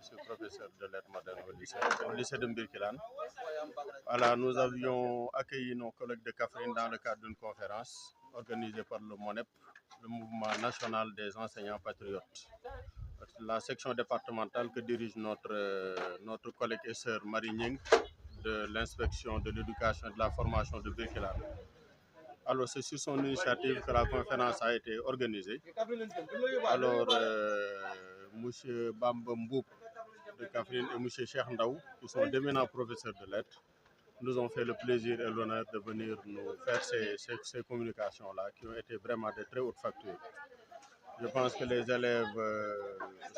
suis professeur de lettres modernes au lycée de Mbirkilane. Voilà, nous avions accueilli nos collègues de Kaffrine dans le cadre d'une conférence organisée par le MONEP, le Mouvement national des enseignants patriotes. La section départementale que dirige notre collègue et sœur Marie Nying de l'inspection de l'éducation et de la formation de Mbirkilane. Alors, c'est sur son initiative que la conférence a été organisée. Alors, M. Bamba Mboup de Kaffrine et M. Cheikh Ndaw, qui sont d'éminents professeurs de lettres, nous ont fait le plaisir et l'honneur de venir nous faire ces communications-là, qui ont été vraiment de très haute facture. Je pense que les élèves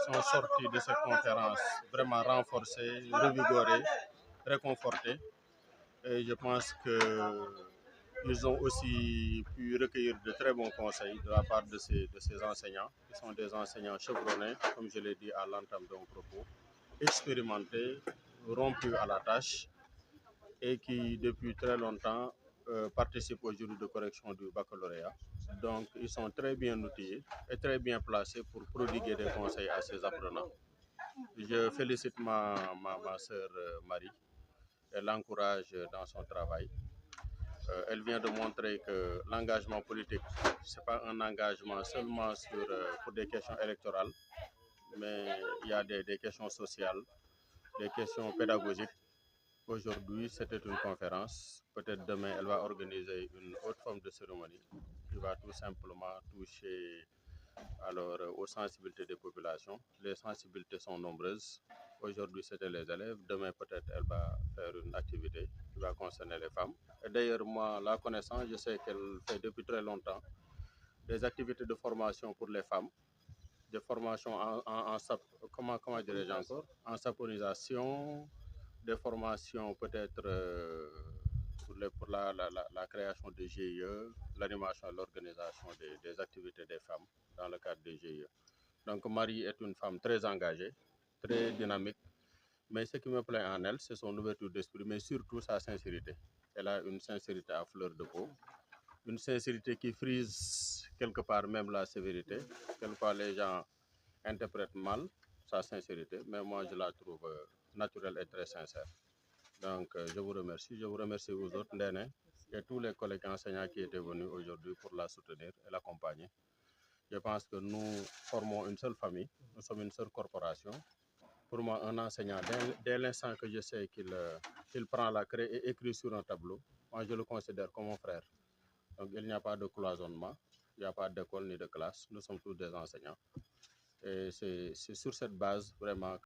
sont sortis de cette conférence vraiment renforcés, revigorés, réconfortés. Et je pense qu'ils ont aussi pu recueillir de très bons conseils de la part de ces enseignants, qui sont des enseignants chevronnés, comme je l'ai dit à l'entame de mon propos, expérimentés, rompus à la tâche et qui, depuis très longtemps, participent au jury de correction du baccalauréat. Donc, ils sont très bien outillés et très bien placés pour prodiguer des conseils à ces apprenants. Je félicite ma sœur Marie et l'encourage dans son travail. Elle vient de montrer que l'engagement politique, ce n'est pas un engagement seulement pour des questions électorales, mais il y a des questions sociales, des questions pédagogiques. Aujourd'hui, c'était une conférence. Peut-être demain, elle va organiser une autre forme de cérémonie qui va tout simplement toucher aux sensibilités des populations. Les sensibilités sont nombreuses. Aujourd'hui, c'était les élèves. Demain, peut-être, elle va faire une activité qui va concerner les femmes. Et d'ailleurs, moi, la connaissance, je sais qu'elle fait depuis très longtemps des activités de formation pour les femmes, des formations comment dirais-je encore, en saponisation, des formations peut-être pour la création des GIE, l'animation et l'organisation des activités des femmes dans le cadre des GIE. Donc Marie est une femme très engagée, très dynamique, mais ce qui me plaît en elle, c'est son ouverture d'esprit, mais surtout sa sincérité. Elle a une sincérité à fleur de peau, une sincérité qui frise quelque part même la sévérité. Quelquefois les gens interprètent mal sa sincérité, mais moi je la trouve naturelle et très sincère. Donc je vous remercie aux autres, Ndene, et tous les collègues enseignants qui étaient venus aujourd'hui pour la soutenir et l'accompagner. Je pense que nous formons une seule famille, nous sommes une seule corporation. Pour moi, un enseignant, dès l'instant que je sais qu'il prend la craie et écrit sur un tableau, moi je le considère comme mon frère. Donc il n'y a pas de cloisonnement, il n'y a pas d'école ni de classe, nous sommes tous des enseignants. Et c'est sur cette base vraiment